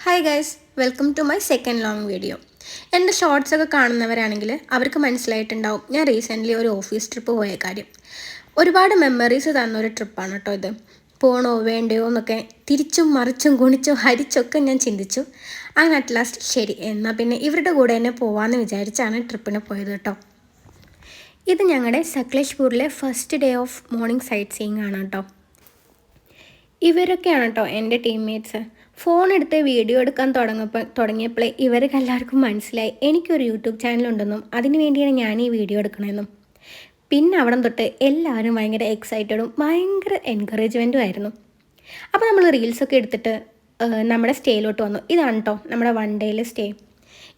Hi guys, welcome to my second long video. എൻ്റെ ഷോർട്സൊക്കെ കാണുന്നവരാണെങ്കിൽ അവർക്ക് മനസ്സിലായിട്ടുണ്ടാവും ഞാൻ റീസെൻ്റ്ലി ഒരു ഓഫീസ് ട്രിപ്പ് പോയ കാര്യം. ഒരുപാട് മെമ്മറീസ് തന്നൊരു ട്രിപ്പാണ് കേട്ടോ ഇത്. പോണോ വേണ്ടയോ എന്നൊക്കെ തിരിച്ചും മറിച്ചും ഗുണിച്ചും ഹരിച്ചൊക്കെ ഞാൻ ചിന്തിച്ചു. അങ്ങനെ അറ്റ് ലാസ്റ്റ് ശരി എന്നാൽ പിന്നെ ഇവരുടെ കൂടെ തന്നെ പോവാമെന്ന് വിചാരിച്ചാണ് ട്രിപ്പിന് പോയത് കേട്ടോ. ഇത് ഞങ്ങളുടെ സക്ലേഷ്പൂരിലെ first day of morning sightseeing ആണ് കേട്ടോ. ഇവരൊക്കെയാണ് കേട്ടോ എൻ്റെ ടീംമേറ്റ്സ്. ഫോൺ എടുത്ത് വീഡിയോ എടുക്കാൻ തുടങ്ങിയപ്പോഴേ ഇവർക്ക് എല്ലാവർക്കും മനസ്സിലായി എനിക്കൊരു യൂട്യൂബ് ചാനലുണ്ടെന്നും അതിന് വേണ്ടിയാണ് ഞാൻ ഈ വീഡിയോ എടുക്കണമെന്നും. പിന്നെ അവിടെ തൊട്ട് എല്ലാവരും ഭയങ്കര എക്സൈറ്റഡും ഭയങ്കര എൻകറേജ്മെൻറ്റും ആയിരുന്നു. അപ്പോൾ നമ്മൾ റീൽസൊക്കെ എടുത്തിട്ട് നമ്മുടെ സ്റ്റേയിലോട്ട് വന്നു. ഇതാണ് കേട്ടോ നമ്മുടെ വൺ ഡേയിലെ സ്റ്റേ.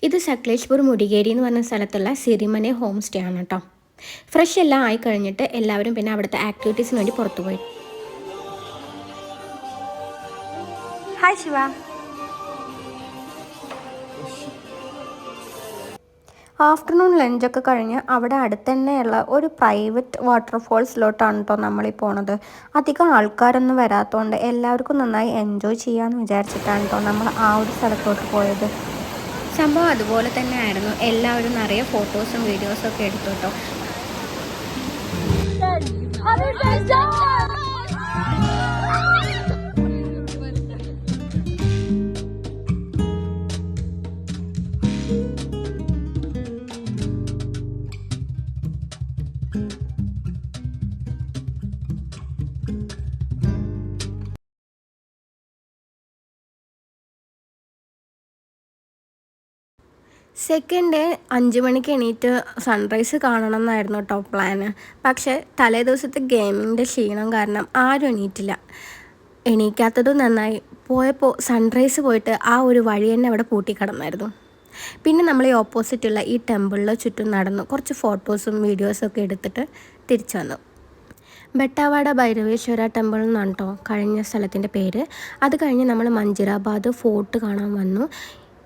ഇത് സക്ലേഷ്പൂർ മുടികേരി എന്ന് പറഞ്ഞ സ്ഥലത്തുള്ള സിരിമനെ ഹോം സ്റ്റേ ആണ് കേട്ടോ. ഫ്രഷ് എല്ലാം ആയി കഴിഞ്ഞിട്ട് എല്ലാവരും പിന്നെ അവിടുത്തെ ആക്ടിവിറ്റീസിന് വേണ്ടി പുറത്തു പോയി. ഹായ് ശിവ. ആഫ്റ്റർനൂൺ ലഞ്ചൊക്കെ കഴിഞ്ഞ് അവിടെ അടുത്ത് തന്നെയുള്ള ഒരു പ്രൈവറ്റ് വാട്ടർഫോൾസിലോട്ടാണ് കേട്ടോ നമ്മളീ പോണത്. അധികം ആൾക്കാരൊന്നും വരാത്തതുകൊണ്ട് എല്ലാവർക്കും നന്നായി എൻജോയ് ചെയ്യാമെന്ന് വിചാരിച്ചിട്ടാണ് കേട്ടോ നമ്മൾ ആ ഒരു സ്ഥലത്തോട്ട് പോയത്. സംഭവം അതുപോലെ തന്നെ ആയിരുന്നു. എല്ലാവരും നിറയെ ഫോട്ടോസും വീഡിയോസും ഒക്കെ എടുത്തു കേട്ടോ. സെക്കൻഡ് ഡേ 5 മണിക്ക് എണീറ്റ് സൺറൈസ് കാണണം എന്നായിരുന്നു കേട്ടോ പ്ലാന്. പക്ഷേ തലേ ദിവസത്തെ ഗെയിമിൻ്റെ ക്ഷീണം കാരണം ആരും എണീറ്റില്ല. എണീക്കാത്തതും നന്നായി. പോയപ്പോൾ സൺറൈസ് പോയിട്ട് ആ ഒരു വഴി തന്നെ അവിടെ പൂട്ടിക്കിടന്നായിരുന്നു. പിന്നെ നമ്മൾ ഈ ഓപ്പോസിറ്റുള്ള ഈ ടെമ്പിളിൽ ചുറ്റും നടന്നു കുറച്ച് ഫോട്ടോസും വീഡിയോസും ഒക്കെ എടുത്തിട്ട് തിരിച്ചു വന്നു. ബെട്ടാവാഡ ഭൈരവേശ്വര ടെമ്പിൾ എന്നാണ് കേട്ടോ കഴിഞ്ഞ സ്ഥലത്തിൻ്റെ പേര്. അത് കഴിഞ്ഞ് നമ്മൾ മഞ്ചിറാബാദ് ഫോർട്ട് കാണാൻ വന്നു.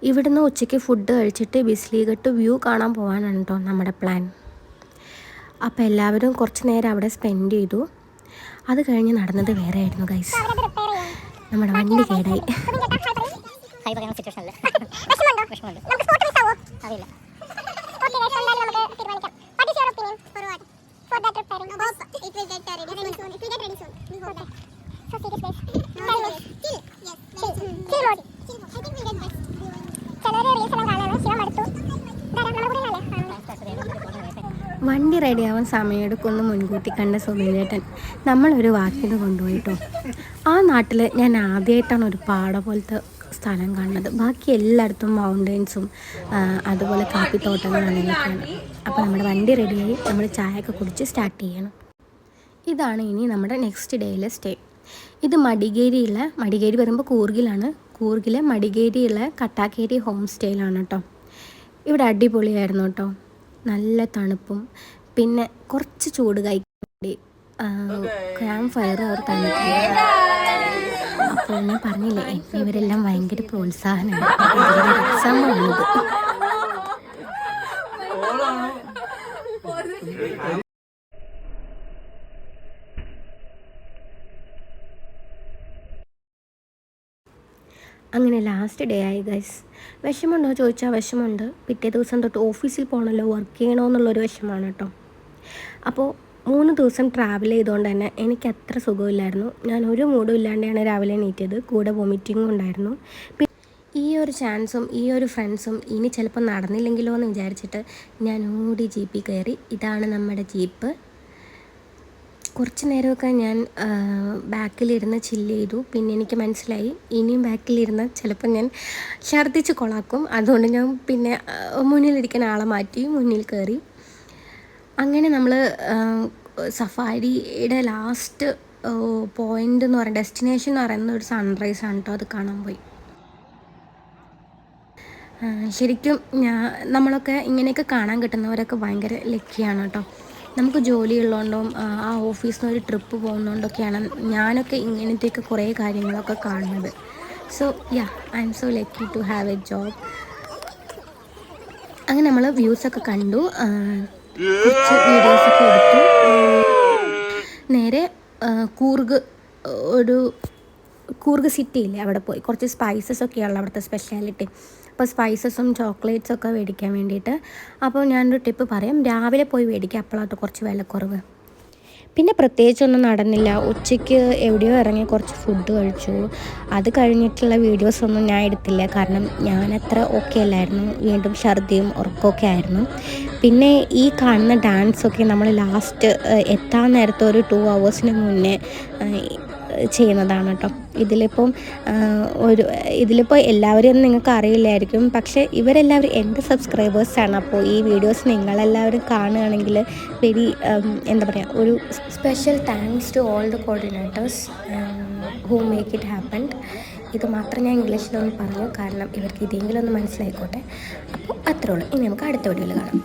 ഇവിടുന്ന് ഉച്ചയ്ക്ക് ഫുഡ് കഴിച്ചിട്ട് ബിസ്ലിഘട്ട് വ്യൂ കാണാൻ പോകാനാണ് കേട്ടോ നമ്മുടെ പ്ലാൻ. അപ്പോൾ എല്ലാവരും കുറച്ച് നേരം അവിടെ സ്പെൻഡ് ചെയ്തു. അത് കഴിഞ്ഞ് നടന്നത് വേറെ ആയിരുന്നു ഗൈസ്. നമ്മുടെ വണ്ടി കേടായി. വണ്ടി റെഡിയാവാൻ സമയമെടുക്കുമെന്ന് മുൻകൂട്ടി കണ്ട സുബിനേട്ടൻ നമ്മളൊരു വാക്കിന് കൊണ്ടുപോയിട്ടോ. ആ നാട്ടിൽ ഞാൻ ആദ്യമായിട്ടാണ് ഒരു പാട പോലത്തെ സ്ഥലം കാണുന്നത്. ബാക്കി എല്ലായിടത്തും മൗണ്ടെയ്ൻസും അതുപോലെ കാപ്പിത്തോട്ടങ്ങളാണ് ഇതൊക്കെയാണ്. അപ്പോൾ നമ്മുടെ വണ്ടി റെഡിയായി നമ്മൾ ചായയൊക്കെ കുടിച്ച് സ്റ്റാർട്ട് ചെയ്യണം. ഇതാണ് ഇനി നമ്മുടെ നെക്സ്റ്റ് ഡേയിലെ സ്റ്റേ. ഇത് മടികേരി വരുമ്പോൾ കൂർഗിലെ മടികേരിയുള്ള കട്ടാക്കേരി ഹോം സ്റ്റേയിലാണ് കേട്ടോ. ഇവിടെ അടിപൊളിയായിരുന്നു കേട്ടോ. നല്ല തണുപ്പും പിന്നെ കുറച്ച് ചൂട് കഴിക്കാൻ വേണ്ടി ക്യാമ്പ് ഫയർ അവർ തന്നിട്ടുണ്ട്. അപ്പോൾ ഞാൻ പറഞ്ഞില്ലേ ഇവരെല്ലാം ഭയങ്കര പ്രോത്സാഹനമാണ്. രസമാണിത്. അങ്ങനെ ലാസ്റ്റ് ഡേ ആയി ഗൈസ്. വിഷമമുണ്ടോ ചോദിച്ചാൽ വിഷമമുണ്ട്. പിറ്റേ ദിവസം തൊട്ട് ഓഫീസിൽ പോകണമല്ലോ, വർക്ക് ചെയ്യണമെന്നുള്ളൊരു വിഷമമാണ് കേട്ടോ. അപ്പോൾ 3 ദിവസം ട്രാവൽ ചെയ്തുകൊണ്ട് തന്നെ എനിക്ക് അത്ര സുഖമില്ലായിരുന്നു. ഞാൻ ഒരു മൂഡും ഇല്ലാണ്ടാണ് രാവിലെ എണീറ്റത്. കൂടെ വൊമിറ്റിങ്ങും ഉണ്ടായിരുന്നു. ഈ ഒരു ചാൻസും ഈ ഒരു ഫ്രണ്ട്സും ഇനി ചിലപ്പോൾ നടന്നില്ലെങ്കിലോ എന്ന് വിചാരിച്ചിട്ട് ഞാൻ ഓടി ജീപ്പിൽ കയറി. ഇതാണ് നമ്മുടെ ജീപ്പ്. കുറച്ച് നേരമൊക്കെ ഞാൻ ബാക്കിലിരുന്ന് ചില്ല് ചെയ്തു. പിന്നെ എനിക്ക് മനസ്സിലായി ഇനിയും ബാക്കിലിരുന്ന് ചിലപ്പോൾ ഞാൻ ഛർദ്ദിച്ച് കൊളാക്കും. അതുകൊണ്ട് ഞാൻ പിന്നെ മുന്നിലിരിക്കുന്ന ആളെ മാറ്റി മുന്നിൽ കയറി. അങ്ങനെ നമ്മൾ സഫാരിയുടെ ലാസ്റ്റ് പോയിൻ്റ് എന്ന് പറയുന്ന ഡെസ്റ്റിനേഷൻ എന്ന് പറയുന്ന ഒരു സൺറൈസാണ് കേട്ടോ. അത് കാണാൻ പോയി. ശരിക്കും നമ്മളൊക്കെ ഇങ്ങനെയൊക്കെ കാണാൻ കിട്ടുന്നവരൊക്കെ ഭയങ്കര ലക്കിയാണ് കേട്ടോ. നമുക്ക് ജോലിയുള്ളതുകൊണ്ടും ആ ഓഫീസിൽ നിന്ന് ഒരു ട്രിപ്പ് പോകുന്നതുകൊണ്ടൊക്കെയാണ് ഞാനൊക്കെ ഇങ്ങനത്തെയൊക്കെ കുറേ കാര്യങ്ങളൊക്കെ കാണുന്നത്. So I'm so lucky to have a job. അങ്ങനെ നമ്മൾ വ്യൂസൊക്കെ കണ്ടു, കുറച്ച് വീഡിയോസൊക്കെ എടുത്തു. നേരെ കൂർഗ് ഒരു കൂർഗ് സിറ്റി ഇല്ലേ അവിടെ പോയി കുറച്ച് സ്പൈസസ് ഒക്കെയുള്ള അവിടുത്തെ സ്പെഷ്യാലിറ്റി. അപ്പോൾ സ്പൈസസും ചോക്ലേറ്റ്സൊക്കെ മേടിക്കാൻ വേണ്ടിയിട്ട്. അപ്പോൾ ഞാനൊരു ടിപ്പ് പറയാം, രാവിലെ പോയി മേടിക്കുക, അപ്പോഴാട്ടോ കുറച്ച് വിലക്കുറവ്. പിന്നെ പ്രത്യേകിച്ചൊന്നും നടന്നില്ല. ഉച്ചയ്ക്ക് എവിടെയോ ഇറങ്ങി കുറച്ച് ഫുഡ് കഴിച്ചു. അത് കഴിഞ്ഞിട്ടുള്ള വീഡിയോസൊന്നും ഞാൻ എടുത്തില്ല, കാരണം ഞാനത്ര ഓക്കെ അല്ലായിരുന്നു. വീണ്ടും ഛർദിയും ഉറക്കമൊക്കെ ആയിരുന്നു. പിന്നെ ഈ കാണുന്ന ഡാൻസൊക്കെ നമ്മൾ ലാസ്റ്റ് എത്താൻ നേരത്തെ ഒരു 2 hours മുന്നേ ചെയ്യുന്നതാണ് കേട്ടോ. ഇതിലിപ്പോൾ എല്ലാവരെയും നിങ്ങൾക്ക് അറിയില്ലായിരിക്കും, പക്ഷേ ഇവരെല്ലാവരും എൻ്റെ സബ്സ്ക്രൈബേഴ്സാണ്. അപ്പോൾ ഈ വീഡിയോസ് നിങ്ങളെല്ലാവരും കാണുകയാണെങ്കിൽ വെരി എന്താ പറയുക, ഒരു special thanks to all the coordinators who make it happen. ഇത് മാത്രം ഞാൻ ഇംഗ്ലീഷിലൊന്ന് പറഞ്ഞു, കാരണം ഇവർക്ക് ഇതെങ്കിലും ഒന്ന് മനസ്സിലായിക്കോട്ടെ. അപ്പോൾ അത്രേ ഉള്ളൂ. ഇനി നമുക്ക് അടുത്ത വീഡിയോയിൽ കാണാം.